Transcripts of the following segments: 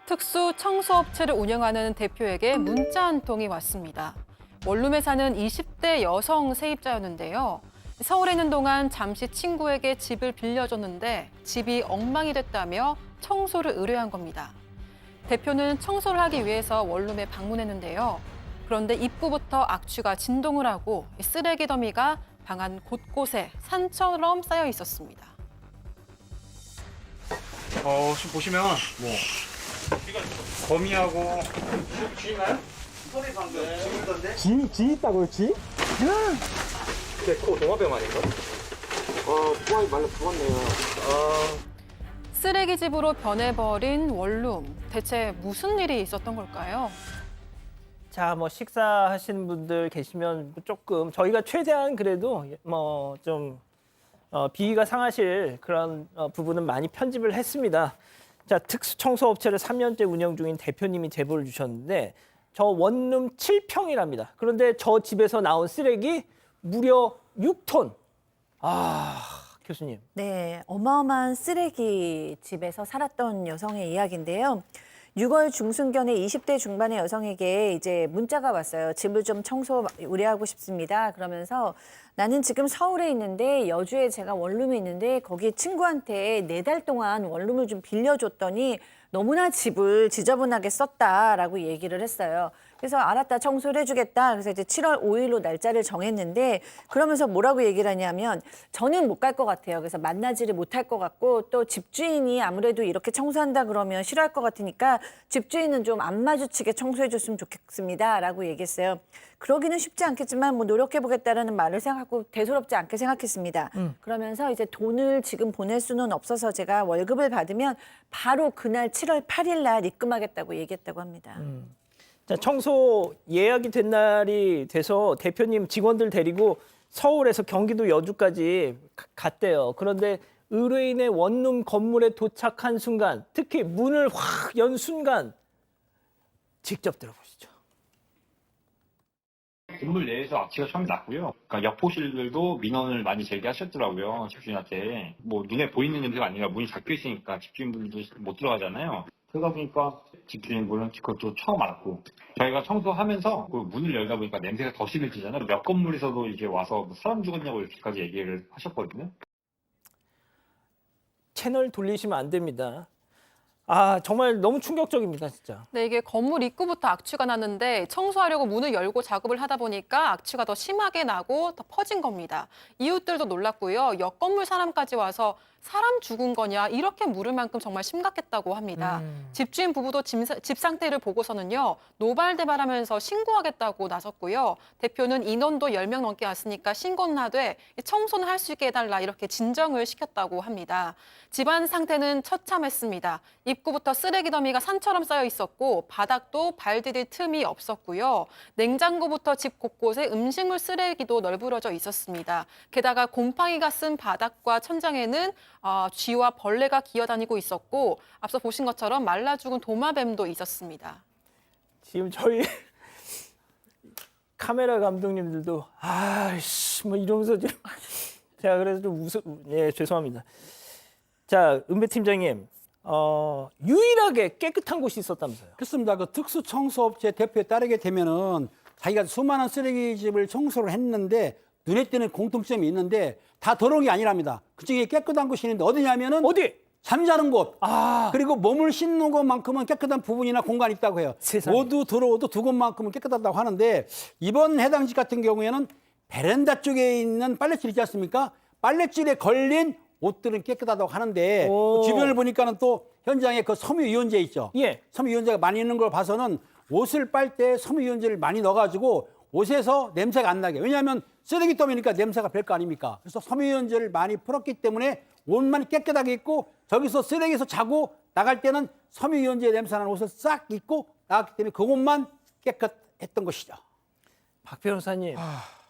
특수 청소업체를 운영하는 대표에게 문자 한 통이 왔습니다. 원룸에 사는 20대 여성 세입자였는데요. 서울에 있는 동안 잠시 친구에게 집을 빌려줬는데 집이 엉망이 됐다며 청소를 의뢰한 겁니다. 대표는 청소를 하기 위해서 원룸에 방문했는데요. 그런데 입구부터 악취가 진동을 하고 쓰레기 더미가 방 안 곳곳에 산처럼 쌓여 있었습니다. 지금 보시면 거미하고 쥐나요? 소리 방금 쥐던데? 쥐 있다고요, 쥐? 그거 도마뱀 아닌가? 뿌아이 말라 죽었네요. 쓰레기집으로 변해버린 원룸. 대체 무슨 일이 있었던 걸까요? 자, 뭐 식사하시는 분들 계시면 조금 저희가 최대한 그래도 뭐 좀 비위가 상하실 그런 부분은 많이 편집을 했습니다. 자, 특수 청소업체를 3년째 운영 중인 대표님이 제보를 주셨는데 저 원룸 7평이랍니다. 그런데 저 집에서 나온 쓰레기 무려 6톤. 교수님. 네, 어마어마한 쓰레기 집에서 살았던 여성의 이야기인데요. 6월 중순경에 20대 중반의 여성에게 이제 문자가 왔어요. 집을 좀 청소 의뢰하고 싶습니다. 그러면서 나는 지금 서울에 있는데 여주에 제가 원룸이 있는데 거기 친구한테 4달 동안 원룸을 좀 빌려줬더니 너무나 집을 지저분하게 썼다라고 얘기를 했어요. 그래서 알았다, 청소를 해주겠다. 그래서 이제 7월 5일로 날짜를 정했는데 그러면서 뭐라고 얘기를 하냐면 저는 못 갈 것 같아요. 그래서 만나지를 못할 것 같고 또 집주인이 아무래도 이렇게 청소한다 그러면 싫어할 것 같으니까 집주인은 좀 안 마주치게 청소해줬으면 좋겠습니다. 라고 얘기했어요. 그러기는 쉽지 않겠지만 뭐 노력해보겠다라는 말을 생각하고 대수롭지 않게 생각했습니다. 그러면서 이제 돈을 지금 보낼 수는 없어서 제가 월급을 받으면 바로 그날 7월 8일 날 입금하겠다고 얘기했다고 합니다. 자, 청소 예약이 된 날이 돼서 대표님 직원들 데리고 서울에서 경기도 여주까지 갔대요. 그런데 의뢰인의 원룸 건물에 도착한 순간, 특히 문을 확 연 순간 직접 들어보시죠. 건물 내에서 악취가 처음에 났고요. 그러니까 옆호실들도 민원을 많이 제기하셨더라고요. 집주인한테. 뭐 눈에 보이는 냄새가 아니라 문이 닫혀 있으니까 집주인분들도 못 들어가잖아요. 그러다 보니까 집주인분은 그것도 처음 알았고 저희가 청소하면서 그 문을 열다 보니까 냄새가 더 심해지잖아요. 몇 건물에서도 이제 와서 뭐 사람 죽었냐고 이렇게까지 얘기를 하셨거든요. 채널 돌리시면 안 됩니다. 정말 너무 충격적입니다, 진짜. 네, 이게 건물 입구부터 악취가 나는데 청소하려고 문을 열고 작업을 하다 보니까 악취가 더 심하게 나고 더 퍼진 겁니다. 이웃들도 놀랐고요. 옆 건물 사람까지 와서 사람 죽은 거냐 이렇게 물을 만큼 정말 심각했다고 합니다. 집주인 부부도 집 상태를 보고서는요. 노발대발하면서 신고하겠다고 나섰고요. 대표는 인원도 10명 넘게 왔으니까 신고는 하되 청소는 할 수 있게 해달라 이렇게 진정을 시켰다고 합니다. 집안 상태는 처참했습니다. 입구부터 쓰레기 더미가 산처럼 쌓여 있었고 바닥도 발 디딜 틈이 없었고요. 냉장고부터 집 곳곳에 음식물 쓰레기도 널브러져 있었습니다. 게다가 곰팡이가 쓴 바닥과 천장에는 쥐와 벌레가 기어다니고 있었고 앞서 보신 것처럼 말라 죽은 도마뱀도 있었습니다. 지금 저희 카메라 감독님들도 뭐 이러면서 지금 제가 그래서 좀 죄송합니다. 자, 은배 팀장님, 유일하게 깨끗한 곳이 있었다면서요? 그렇습니다. 그 특수청소업체 대표에 따르게 되면은 자기가 수많은 쓰레기집을 청소를 했는데 눈에 띄는 공통점이 있는데 다 더러운 게 아니랍니다. 그중에 깨끗한 곳이 있는데 어디냐면은 어디? 잠자는 곳, 그리고 몸을 씻는 곳만큼은 깨끗한 부분이나 공간이 있다고 해요. 세상에. 모두 들어오도 두 곳만큼은 깨끗하다고 하는데 이번 해당 집 같은 경우에는 베란다 쪽에 있는 빨래줄 있지 않습니까? 빨래줄에 걸린 옷들은 깨끗하다고 하는데 그 주변을 보니까는 또 현장에 그 섬유유연제 있죠. 예. 섬유유연제가 많이 있는 걸 봐서는 옷을 빨 때 섬유유연제를 많이 넣어가지고 옷에서 냄새가 안 나게. 왜냐하면 쓰레기 더미니까 냄새가 별 거 아닙니까? 그래서 섬유유연제를 많이 풀었기 때문에 옷만 깨끗하게 입고 저기서 쓰레기에서 자고 나갈 때는 섬유유연제 냄새나는 옷을 싹 입고 나갔기 때문에 그것만 깨끗했던 것이죠. 박 변호사님,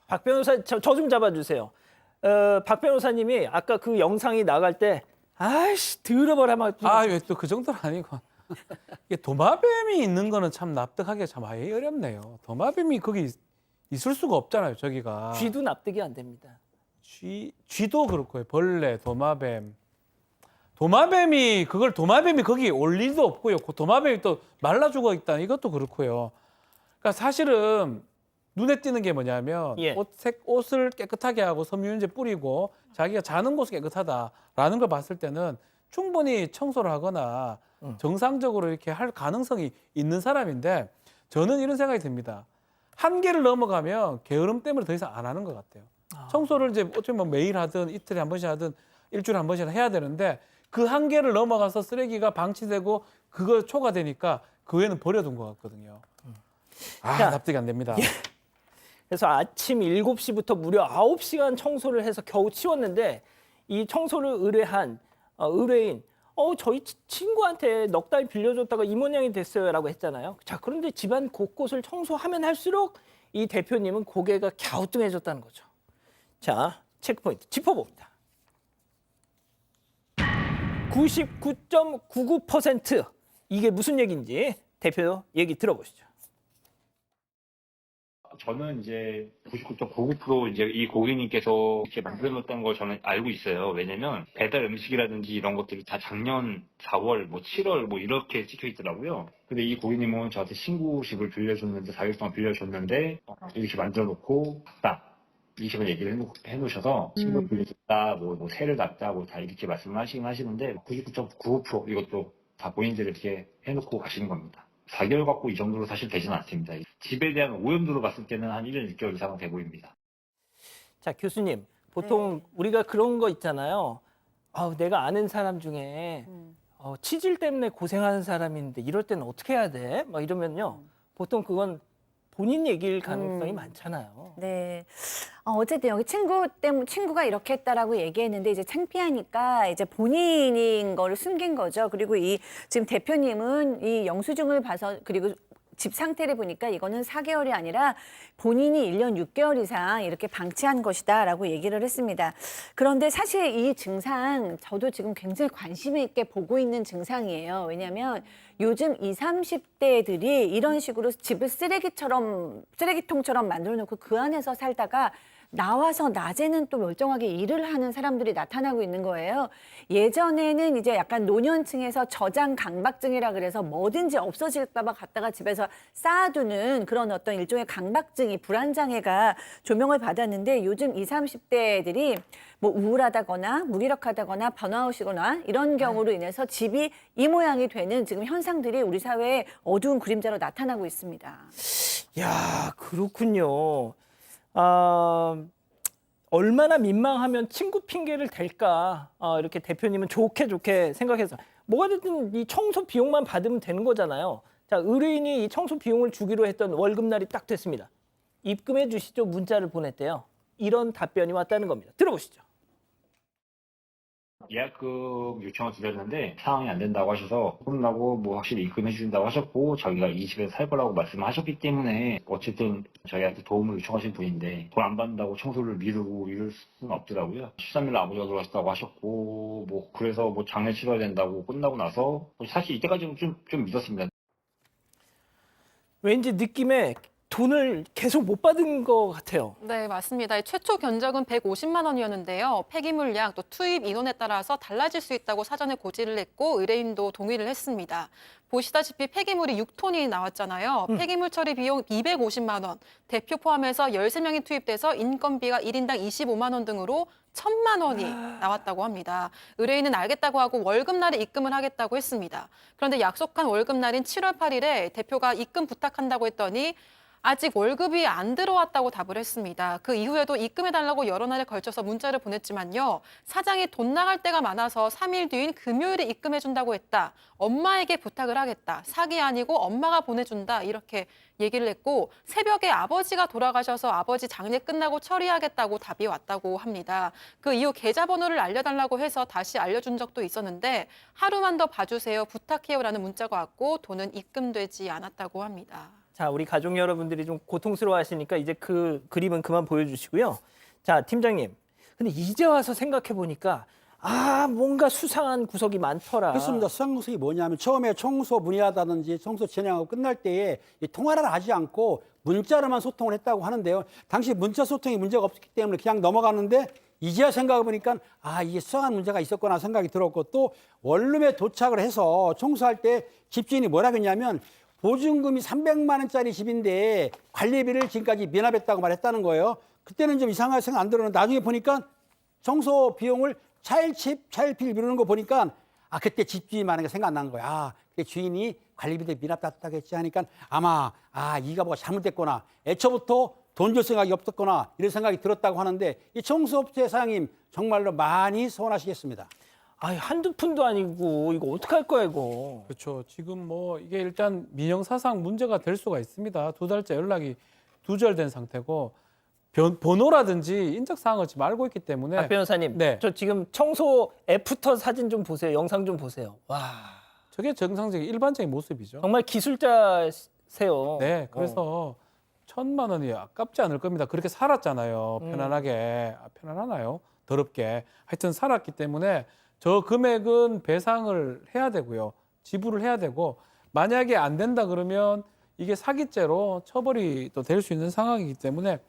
박 변호사 저 좀 잡아주세요. 박 변호사님이 아까 그 영상이 나갈 때 들어버려 막. 왜 또 그 정도는 아니고. 이게 도마뱀이 있는 거는 참 납득하기가 참 아예 어렵네요. 도마뱀이 거기 있을 수가 없잖아요, 저기가. 쥐도 납득이 안 됩니다. 쥐도 그렇고요. 벌레, 도마뱀. 도마뱀이 거기 올 리도 없고요. 그 도마뱀이 또 말라 죽어 있다 이것도 그렇고요. 그러니까 사실은 눈에 띄는 게 뭐냐면 예. 옷을 깨끗하게 하고 섬유유연제 뿌리고 자기가 자는 곳이 깨끗하다라는 걸 봤을 때는 충분히 청소를 하거나 정상적으로 이렇게 할 가능성이 있는 사람인데 저는 이런 생각이 듭니다. 한계를 넘어가면 게으름 때문에 더 이상 안 하는 것 같아요. 청소를 이제 어쩌면 매일 하든 이틀에 한 번씩 하든 일주일에 한 번씩 해야 되는데 그 한계를 넘어가서 쓰레기가 방치되고 그거 초과되니까 그 외에는 버려둔 것 같거든요. 자, 납득이 안 됩니다. 그래서 아침 7시부터 무려 9시간 청소를 해서 겨우 치웠는데 이 청소를 의뢰한 의뢰인 저희 친구한테 넉 달 빌려줬다가 이 모양이 됐어요라고 했잖아요. 자, 그런데 집안 곳곳을 청소하면 할수록 이 대표님은 고개가 갸우뚱해졌다는 거죠. 자, 체크포인트 짚어봅니다. 99.99% 이게 무슨 얘기인지 대표 얘기 들어보시죠. 저는 이제 99.99% 이제 이 고객님께서 이렇게 만들어놨다는 걸 저는 알고 있어요. 왜냐면 배달 음식이라든지 이런 것들이 다 작년 4월, 뭐 7월 뭐 이렇게 찍혀 있더라고요. 근데 이 고객님은 저한테 친구식을 빌려줬는데 4일 동안 빌려줬는데 이렇게 만들어놓고 갔다. 이 식으로 얘기를 해놓으셔서 친구 빌려줬다, 뭐 세를 놨다, 뭐 다 이렇게 말씀을 하시는데 99.95% 이것도 다 본인들이 이렇게 해놓고 가시는 겁니다. 4개월 갖고 이 정도로 사실 되지는 않습니다. 집에 대한 오염도로 봤을 때는 한 1년 6개월 이상은 돼 보입니다. 자, 교수님, 보통 우리가 그런 거 있잖아요. 내가 아는 사람 중에 치질 때문에 고생하는 사람인데 이럴 때는 어떻게 해야 돼? 막 이러면요. 보통 그건 본인 얘기일 가능성이 많잖아요. 네. 어쨌든 여기 친구가 이렇게 했다라고 얘기했는데 이제 창피하니까 이제 본인인 거를 숨긴 거죠. 그리고 지금 대표님은 이 영수증을 봐서 그리고 집 상태를 보니까 이거는 4개월이 아니라 본인이 1년 6개월 이상 이렇게 방치한 것이다라고 얘기를 했습니다. 그런데 사실 이 증상 저도 지금 굉장히 관심 있게 보고 있는 증상이에요. 왜냐하면 요즘 20, 30대들이 이런 식으로 집을 쓰레기통처럼 만들어 놓고 그 안에서 살다가 나와서 낮에는 또 멀쩡하게 일을 하는 사람들이 나타나고 있는 거예요. 예전에는 이제 약간 노년층에서 저장 강박증이라 그래서 뭐든지 없어질까 봐 갖다가 집에서 쌓아두는 그런 어떤 일종의 강박증이 불안장애가 조명을 받았는데 요즘 20, 30대들이 뭐 우울하다거나 무기력하다거나 번아웃이거나 이런 경우로 인해서 집이 이 모양이 되는 지금 현상들이 우리 사회에 어두운 그림자로 나타나고 있습니다. 야, 그렇군요. 얼마나 민망하면 친구 핑계를 댈까 이렇게 대표님은 좋게 생각해서 뭐가 됐든 이 청소 비용만 받으면 되는 거잖아요. 자, 의뢰인이 이 청소 비용을 주기로 했던 월급날이 딱 됐습니다. 입금해 주시죠 문자를 보냈대요. 이런 답변이 왔다는 겁니다. 들어보시죠. 예약금 요청을 드렸는데 상황이 안 된다고 하셔서 혼나고 뭐 확실히 입금해 주신다고 하셨고 자기가 이 집에서 살 거라고 말씀하셨기 때문에 어쨌든 저희한테 도움을 요청하신 분인데 돈 안 받는다고 청소를 미루고 이럴 수는 없더라고요. 13일 아버지가 돌아가셨다고 하셨고 뭐 그래서 뭐 장례 치러야 된다고 끝나고 나서 사실 이때까지는 좀 믿었습니다. 왠지 느낌에 돈을 계속 못 받은 것 같아요. 네, 맞습니다. 최초 견적은 150만 원이었는데요. 폐기물량 또 투입 인원에 따라서 달라질 수 있다고 사전에 고지를 했고 의뢰인도 동의를 했습니다. 보시다시피 폐기물이 6톤이 나왔잖아요. 폐기물 처리 비용 250만 원, 대표 포함해서 13명이 투입돼서 인건비가 1인당 25만 원 등으로 1,000만 원이 나왔다고 합니다. 의뢰인은 알겠다고 하고 월급날에 입금을 하겠다고 했습니다. 그런데 약속한 월급날인 7월 8일에 대표가 입금 부탁한다고 했더니 아직 월급이 안 들어왔다고 답을 했습니다. 그 이후에도 입금해달라고 여러 날에 걸쳐서 문자를 보냈지만요. 사장이 돈 나갈 때가 많아서 3일 뒤인 금요일에 입금해준다고 했다. 엄마에게 부탁을 하겠다. 사기 아니고 엄마가 보내준다. 이렇게 얘기를 했고 새벽에 아버지가 돌아가셔서 아버지 장례 끝나고 처리하겠다고 답이 왔다고 합니다. 그 이후 계좌번호를 알려달라고 해서 다시 알려준 적도 있었는데 하루만 더 봐주세요. 부탁해요라는 문자가 왔고 돈은 입금되지 않았다고 합니다. 자, 우리 가족 여러분들이 좀 고통스러워하시니까 이제 그 그림은 그만 보여주시고요. 자, 팀장님. 근데 이제 와서 생각해 보니까 뭔가 수상한 구석이 많더라. 그렇습니다. 수상 구석이 뭐냐면 처음에 청소 문의하다든지 청소 진행하고 끝날 때에 이 통화를 하지 않고 문자로만 소통을 했다고 하는데요. 당시 문자 소통이 문제가 없었기 때문에 그냥 넘어갔는데 이제야 생각해보니까 아 이게 수상한 문제가 있었구나 생각이 들었고 또 원룸에 도착을 해서 청소할 때 집주인이 뭐라 그랬냐면 보증금이 300만 원짜리 집인데 관리비를 지금까지 미납했다고 말했다는 거예요. 그때는 좀 이상하게 생각 안 들었는데 나중에 보니까 청소 비용을 차일피일 미루는 거 보니까 아 그때 집주인이 많은 게 생각나는 거야. 아, 그때 주인이 관리비를 미납했다고 했지 하니까 아마 이가 뭐가 잘못됐구나. 애초부터 돈 줄 생각이 없었구나 이런 생각이 들었다고 하는데 이 청소업체 사장님 정말로 많이 서운하시겠습니다. 아, 한두 푼도 아니고 이거 어떡할 거야 이거. 그렇죠. 지금 뭐 이게 일단 민형사상 문제가 될 수가 있습니다. 2달째 연락이 두절된 상태고 번호라든지 인적사항을 지금 알고 있기 때문에 박 변호사님, 네. 저 지금 청소 애프터 사진 좀 보세요. 영상 좀 보세요. 와, 저게 정상적인 일반적인 모습이죠. 정말 기술자세요. 네, 그래서 1,000만 원이 아깝지 않을 겁니다. 그렇게 살았잖아요. 편안하게. 편안하나요? 더럽게. 하여튼 살았기 때문에 저 금액은 배상을 해야 되고요. 지불을 해야 되고 만약에 안 된다 그러면 이게 사기죄로 처벌이 또 될 수 있는 상황이기 때문에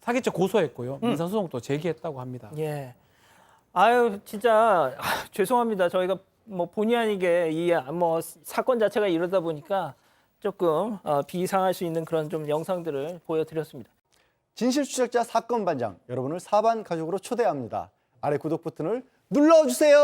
사기죄 고소했고요. 민사소송도 제기했다고 합니다. 예. 아유, 진짜 죄송합니다. 저희가 뭐 본의 아니게 이 뭐 사건 자체가 이러다 보니까 조금 비상할 수 있는 그런 좀 영상들을 보여드렸습니다. 진실추적자 사건 반장 여러분을 사반 가족으로 초대합니다. 아래 구독 버튼을 눌러주세요.